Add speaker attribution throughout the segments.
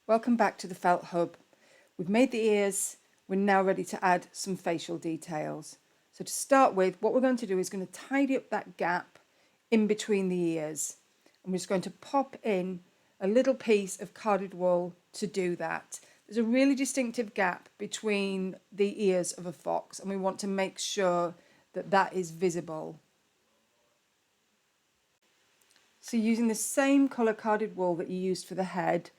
Speaker 1: Welcome back to the Felt Hub. We've made the ears, we're now ready to add some facial details. So to start with, what we're going to do is going to tidy up that gap in between the ears. And we're just going to pop in a little piece of carded wool to do that. There's a really distinctive gap between the ears of a fox, and we want to make sure that that is visible. So using the same colour carded wool that you used for the head,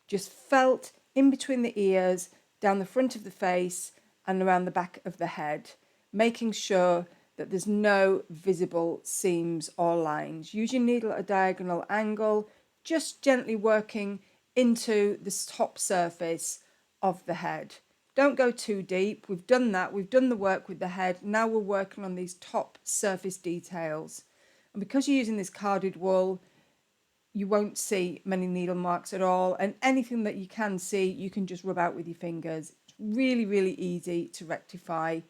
Speaker 1: just felt in between the ears, down the front of the face and around the back of the head, making sure that there's no visible seams or lines. Use your needle at a diagonal angle, just gently working into the top surface of the head. Don't go too deep. We've done that. We've done the work with the head. Now we're working on these top surface details. And because you're using this carded wool, you won't see many needle marks at all, and anything that you can see you can just rub out with your fingers. It's really easy to rectify.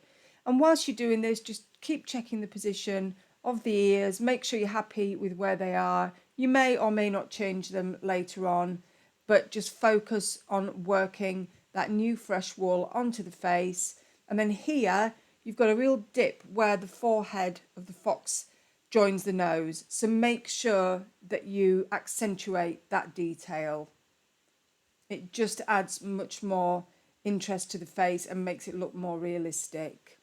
Speaker 1: And whilst you're doing this, just keep checking the position of the ears, make sure you're happy with where they are. You may or may not change them later on, but just focus on working that new fresh wool onto the face. And then here you've got a real dip where the forehead of the fox joins the nose, so make sure that you accentuate that detail. It just adds much more interest to the face and makes it look more realistic.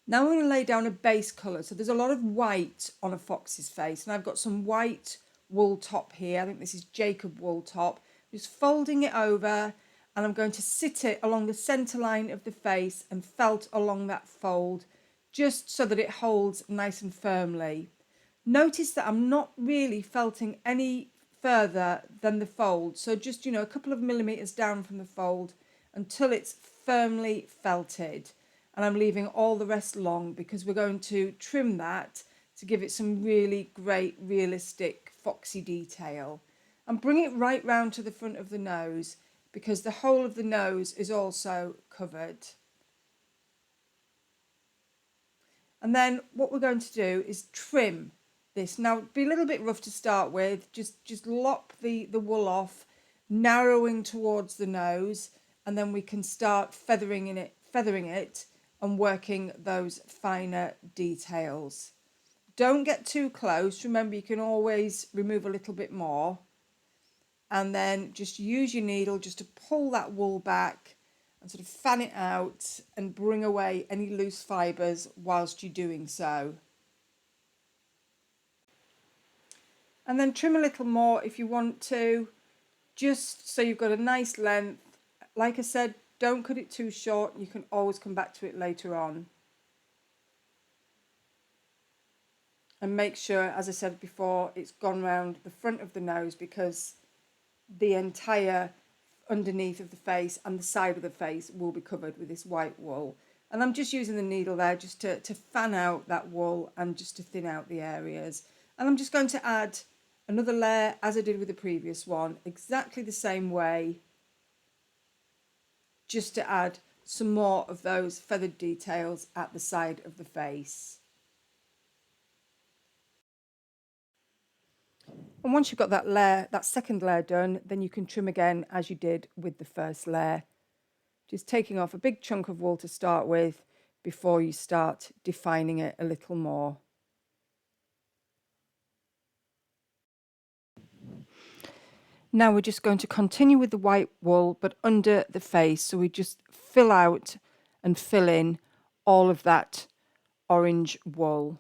Speaker 1: Now we're going to lay down a base colour. So there's a lot of white on a fox's face, and I've got some white wool top here. I think this is Jacob wool top. Just folding it over, and I'm going to sit it along the centre line of the face and felt along that fold, just so that it holds nice and firmly. Notice that I'm not really felting any further than the fold, so just a couple of millimeters down from the fold until it's firmly felted, and I'm leaving all the rest long because we're going to trim that to give it some really great realistic foxy detail. And bring it right round to the front of the nose because the whole of the nose is also covered. And then what we're going to do is trim this. Now, it'd be a little bit rough to start with. Just lop the wool off, narrowing towards the nose, and then we can start feathering it and working those finer details. Don't get too close. Remember, you can always remove a little bit more. And then just use your needle just to pull that wool back and sort of fan it out and bring away any loose fibres whilst you're doing so. And then trim a little more if you want to, just so you've got a nice length. Like I said, don't cut it too short. You can always come back to it later on. And make sure, as I said before, it's gone round the front of the nose because the entire underneath of the face and the side of the face will be covered with this white wool. And I'm just using the needle there just to fan out that wool and just to thin out the areas. And I'm just going to add another layer as I did with the previous one, exactly the same way, just to add some more of those feathered details at the side of the face. And once you've got that layer, that second layer done, then you can trim again as you did with the first layer. Just taking off a big chunk of wool to start with before you start defining it a little more. Now we're just going to continue with the white wool, but under the face. So we just fill out and fill in all of that orange wool,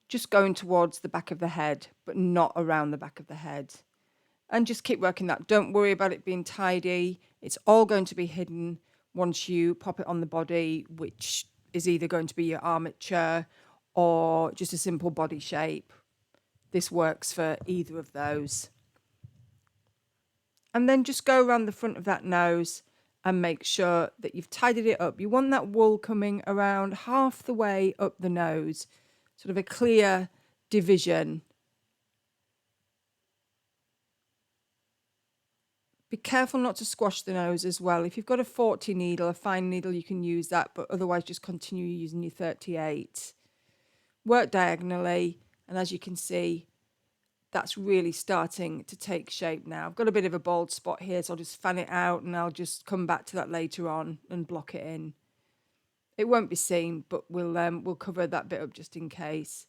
Speaker 1: just going towards the back of the head, but not around the back of the head. And just keep working that. Don't worry about it being tidy. It's all going to be hidden once you pop it on the body, which is either going to be your armature or just a simple body shape. This works for either of those. And then just go around the front of that nose and make sure that you've tidied it up. You want that wool coming around half the way up the nose, sort of a clear division. Be careful not to squash the nose as well. If you've got a 40 needle, a fine needle, you can use that, but otherwise just continue using your 38. Work diagonally, and as you can see, that's really starting to take shape now. I've got a bit of a bald spot here, so I'll just fan it out and I'll just come back to that later on and block it in. It won't be seen, but we'll cover that bit up just in case.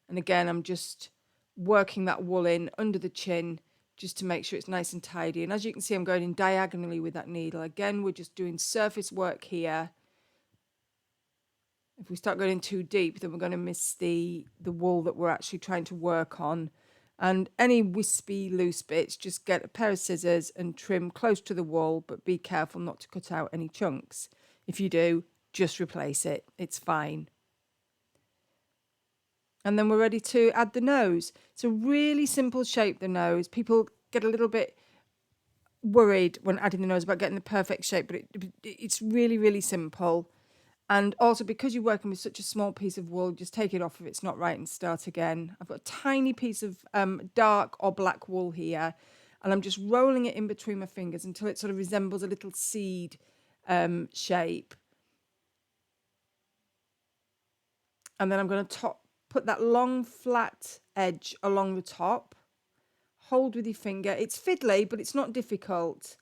Speaker 1: And again, I'm just working that wool in under the chin just to make sure it's nice and tidy. And as you can see, I'm going in diagonally with that needle. Again, we're just doing surface work here. If we start going in too deep, then we're going to miss the wool that we're actually trying to work on. And any wispy loose bits, just get a pair of scissors and trim close to the wool, but be careful not to cut out any chunks. If you do, just replace it. It's fine. And then we're ready to add the nose. It's a really simple shape, the nose. People get a little bit worried when adding the nose about getting the perfect shape, but it's really, really simple. And also, because you're working with such a small piece of wool, just take it off if it's not right and start again. I've got a tiny piece of dark or black wool here, and I'm just rolling it in between my fingers until it sort of resembles a little seed shape. And then I'm going to put that long flat edge along the top. Hold with your finger. It's fiddly, but it's not difficult.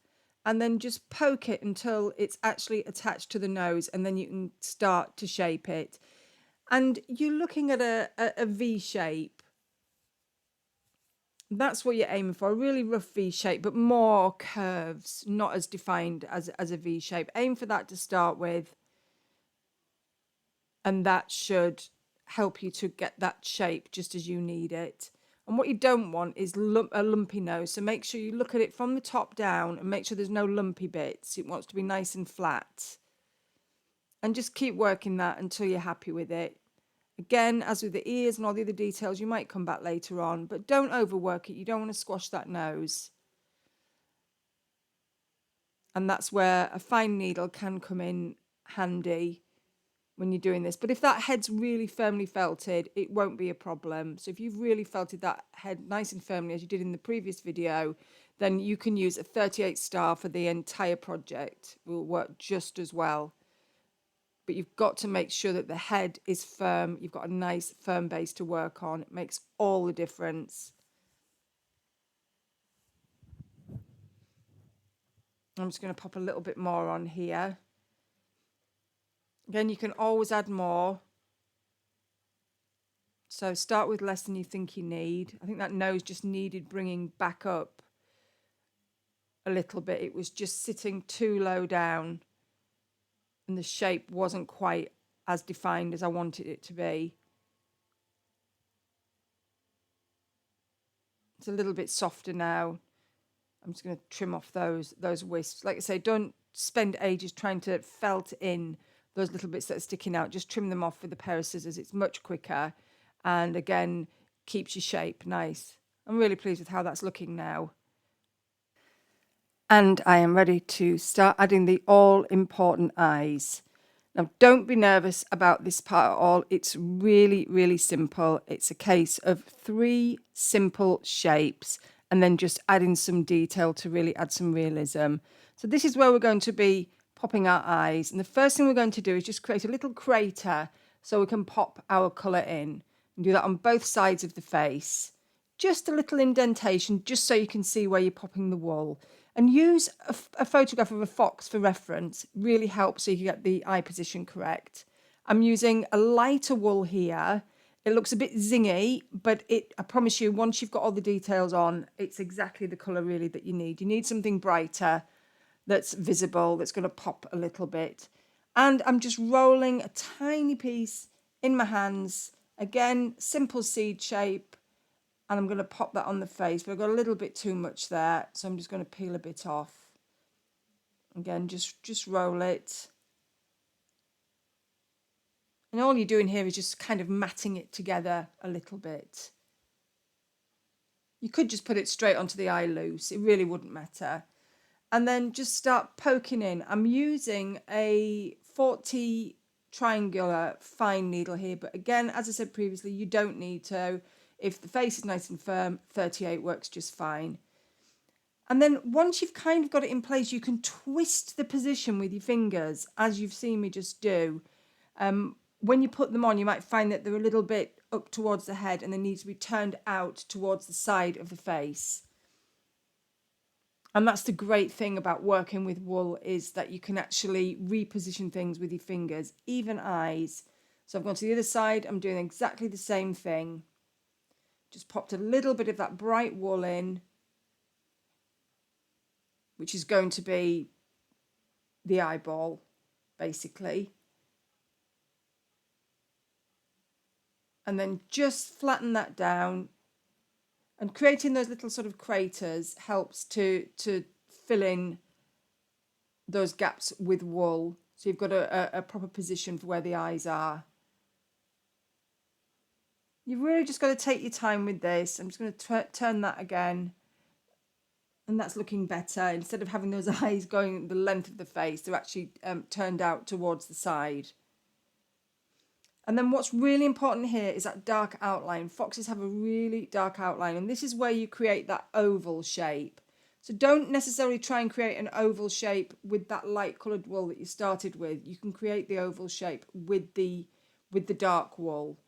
Speaker 1: And then just poke it until it's actually attached to the nose, and then you can start to shape it. And you're looking at a V shape. That's what you're aiming for, a really rough V shape, but more curves, not as defined as a V shape. Aim for that to start with, and that should help you to get that shape just as you need it. And what you don't want is a lumpy nose, so make sure you look at it from the top down and make sure there's no lumpy bits. It wants to be nice and flat. And just keep working that until you're happy with it. Again, as with the ears and all the other details, you might come back later on, but don't overwork it. You don't want to squash that nose. And that's where a fine needle can come in handy when you're doing this. But if that head's really firmly felted, it won't be a problem. So if you've really felted that head nice and firmly, as you did in the previous video, then you can use a 38 star for the entire project. It will work just as well. But you've got to make sure that the head is firm. You've got a nice firm base to work on. It makes all the difference. I'm just going to pop a little bit more on here. Again, you can always add more. So start with less than you think you need. I think that nose just needed bringing back up a little bit. It was just sitting too low down, and the shape wasn't quite as defined as I wanted it to be. It's a little bit softer now. I'm just going to trim off those wisps. Like I say, don't spend ages trying to felt in those little bits that are sticking out. Just trim them off with a pair of scissors. It's much quicker, and again, keeps your shape nice. I'm really pleased with how that's looking now. And I am ready to start adding the all-important eyes. Now, don't be nervous about this part at all. It's really, really simple. It's a case of 3 simple shapes and then just adding some detail to really add some realism. So this is where we're going to be popping our eyes. And the first thing we're going to do is just create a little crater so we can pop our colour in. And do that on both sides of the face. Just a little indentation, just so you can see where you're popping the wool. And use a photograph of a fox for reference. Really helps so you can get the eye position correct. I'm using a lighter wool here. It looks a bit zingy, but I promise you, once you've got all the details on, it's exactly the colour really that you need. You need something brighter that's visible, that's going to pop a little bit. And I'm just rolling a tiny piece in my hands. Again, simple seed shape. And I'm going to pop that on the face, but I've got a little bit too much there, so I'm just going to peel a bit off. Again, just roll it. And all you're doing here is just kind of matting it together a little bit. You could just put it straight onto the eye loose. It really wouldn't matter. And then just start poking in. I'm using a 40 triangular fine needle here, but again, as I said previously, you don't need to. If the face is nice and firm, 38 works just fine. And then once you've kind of got it in place, you can twist the position with your fingers, as you've seen me just do. When you put them on, you might find that they're a little bit up towards the head and they need to be turned out towards the side of the face. And that's the great thing about working with wool, is that you can actually reposition things with your fingers, even eyes. So I've gone to the other side, I'm doing exactly the same thing. Just popped a little bit of that bright wool in, which is going to be the eyeball, basically. And then just flatten that down. And creating those little sort of craters helps to fill in those gaps with wool. So you've got a proper position for where the eyes are. You've really just got to take your time with this. I'm just going to turn that again. And that's looking better. Instead of having those eyes going the length of the face, they're actually turned out towards the side. And then what's really important here is that dark outline. Foxes have a really dark outline, and this is where you create that oval shape. So don't necessarily try and create an oval shape with that light coloured wool that you started with. You can create the oval shape with the dark wool.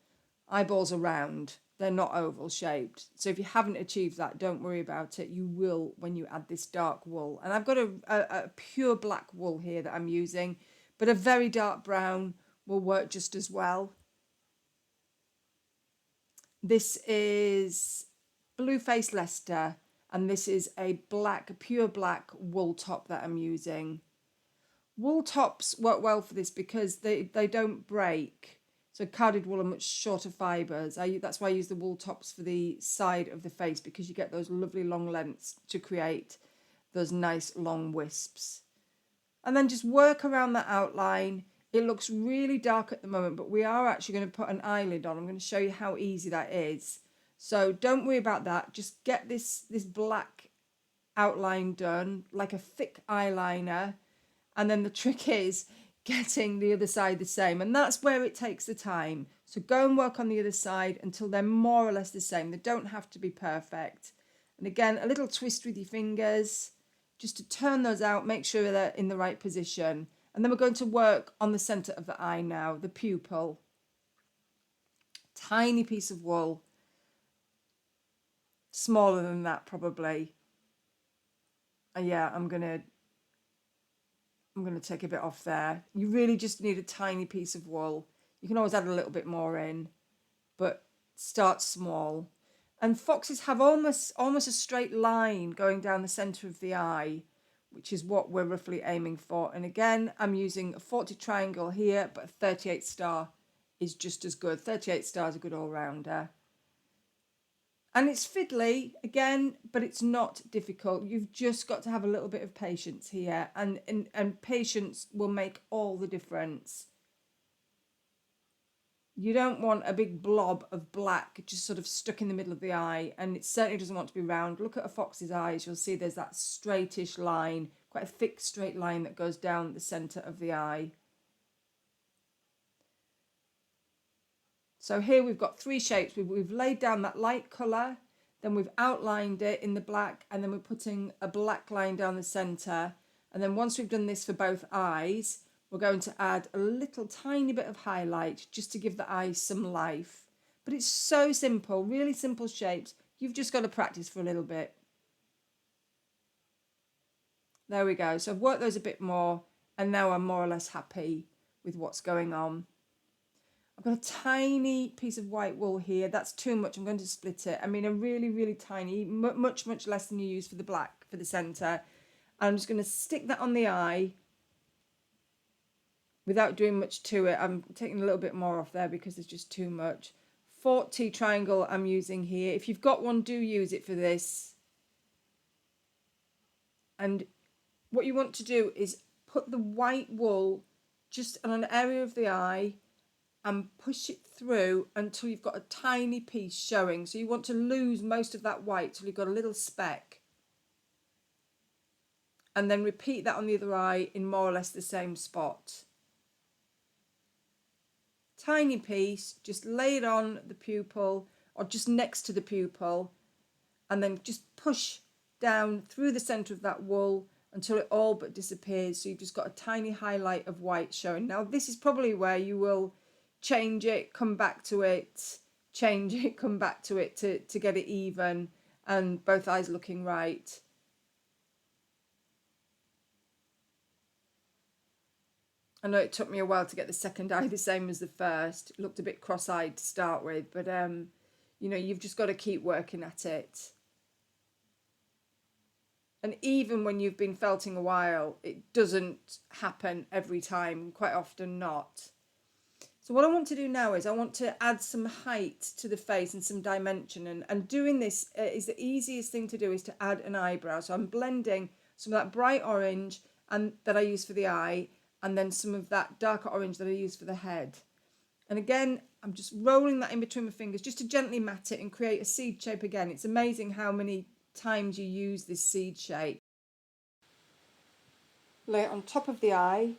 Speaker 1: Eyeballs are round, they're not oval shaped. So if you haven't achieved that, don't worry about it. You will when you add this dark wool. And I've got a pure black wool here that I'm using, but a very dark brown will work just as well. This is Blueface Leicester, and this is a pure black wool top that I'm using. Wool tops work well for this because they don't break. So carded wool are much shorter fibres. That's why I use the wool tops for the side of the face, because you get those lovely long lengths to create those nice long wisps. And then just work around that outline. It looks really dark at the moment, but we are actually going to put an eyelid on. I'm going to show you how easy that is. So don't worry about that. Just get this black outline done, like a thick eyeliner. And then the trick is getting the other side the same. And that's where it takes the time. So go and work on the other side until they're more or less the same. They don't have to be perfect. And again, a little twist with your fingers just to turn those out, make sure they're in the right position. And then we're going to work on the centre of the eye now, the pupil. Tiny piece of wool. Smaller than that probably. Yeah, I'm gonna take a bit off there. You really just need a tiny piece of wool. You can always add a little bit more in, but start small. And foxes have almost a straight line going down the centre of the eye, which is what we're roughly aiming for. And again, I'm using a 40 triangle here, but a 38 star is just as good. 38 stars are a good all-rounder. And it's fiddly, again, but it's not difficult. You've just got to have a little bit of patience here, and patience will make all the difference. You don't want a big blob of black just sort of stuck in the middle of the eye, and it certainly doesn't want to be round. Look at a fox's eyes. You'll see there's that straightish line, quite a thick straight line that goes down the centre of the eye. So here we've got three shapes. We've laid down that light colour, then we've outlined it in the black, and then we're putting a black line down the centre. And then once we've done this for both eyes, we're going to add a little tiny bit of highlight just to give the eyes some life. But it's so simple, really simple shapes. You've just got to practice for a little bit. There we go. So I've worked those a bit more, and now I'm more or less happy with what's going on. I've got a tiny piece of white wool here. That's too much. I'm going to split it. I mean, a really, really tiny, much less than you use for the black, for the centre. I'm just going to stick that on the eye without doing much to it. I'm taking a little bit more off there because there's just too much. 40 triangle I'm using here. If you've got one, do use it for this. And what you want to do is put the white wool just on an area of the eye and push it through until you've got a tiny piece showing. So you want to lose most of that white till you've got a little speck. And then repeat that on the other eye in more or less the same spot. Tiny piece, just lay it on the pupil or just next to the pupil, and then just push down through the centre of that wool until it all but disappears. So you've just got a tiny highlight of white showing. Now this is probably where you will change it, come back to it, change it, come back to it to get it even and both eyes looking right. I know it took me a while to get the second eye the same as the first. It looked a bit cross-eyed to start with, but you know, you've just got to keep working at it. And even when you've been felting a while, it doesn't happen every time, quite often not. So what I want to do now is I want to add some height to the face and some dimension. And doing this is the easiest thing to do, is to add an eyebrow. So I'm blending some of that bright orange and that I use for the eye, and then some of that darker orange that I use for the head. And again, I'm just rolling that in between my fingers just to gently mat it and create a seed shape again. It's amazing how many times you use this seed shape. Lay it on top of the eye,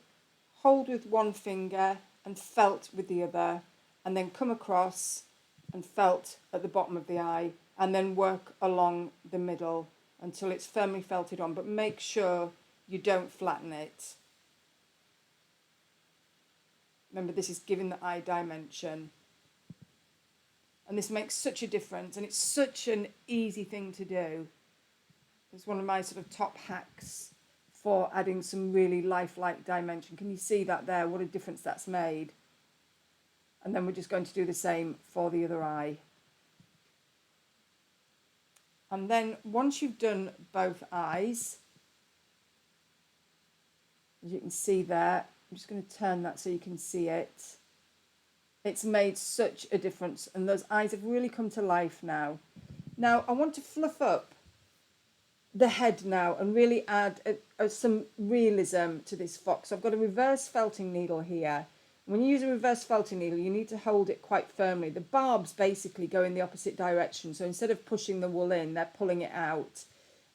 Speaker 1: hold with one finger and felt with the other, and then come across and felt at the bottom of the eye, and then work along the middle until it's firmly felted on, but make sure you don't flatten it. Remember, this is giving the eye dimension. And this makes such a difference, and it's such an easy thing to do. It's one of my sort of top hacks for adding some really lifelike dimension. Can you see that there? What a difference that's made. And then we're just going to do the same for the other eye. And then once you've done both eyes, as you can see there, I'm just going to turn that so you can see it. It's made such a difference, and those eyes have really come to life now. Now I want to fluff up the head now and really add some realism to this fox. So I've got a reverse felting needle here. When you use a reverse felting needle, you need to hold it quite firmly. The barbs basically go in the opposite direction. So instead of pushing the wool in, they're pulling it out.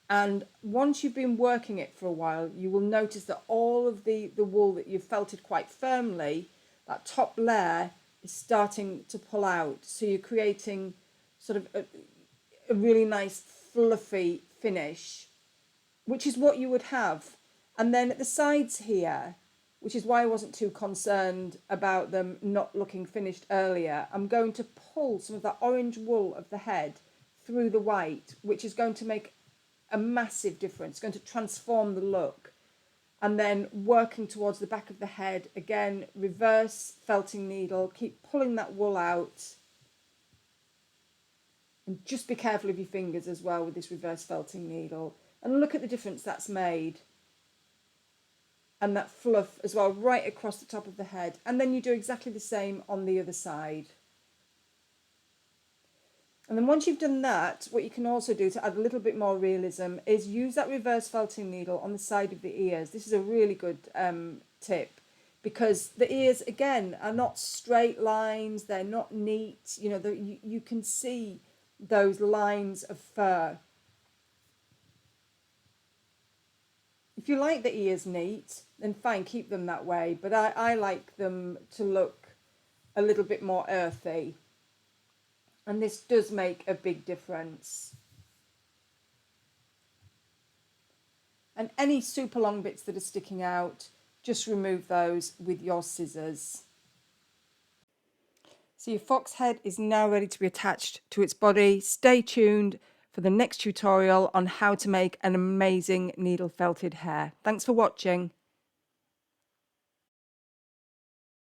Speaker 1: And once you've been working it for a while, you will notice that all of the wool that you've felted quite firmly, that top layer is starting to pull out. So you're creating sort of a really nice fluffy finish, which is what you would have. And then at the sides here, which is why I wasn't too concerned about them not looking finished earlier, I'm going to pull some of that orange wool of the head through the white, which is going to make a massive difference. It's going to transform the look. And then working towards the back of the head, again, reverse felting needle, keep pulling that wool out. And just be careful of your fingers as well with this reverse felting needle. And look at the difference that's made. And that fluff as well, right across the top of the head. And then you do exactly the same on the other side. And then once you've done that, what you can also do to add a little bit more realism is use that reverse felting needle on the side of the ears. This is a really good tip, because the ears, again, are not straight lines. They're not neat. You know, you can see those lines of fur. If you like the ears neat, then fine, keep them that way. But I like them to look a little bit more earthy. And this does make a big difference. And any super long bits that are sticking out, just remove those with your scissors. So your fox head is now ready to be attached to its body. Stay tuned for the next tutorial on how to make an amazing needle felted hare. Thanks for watching.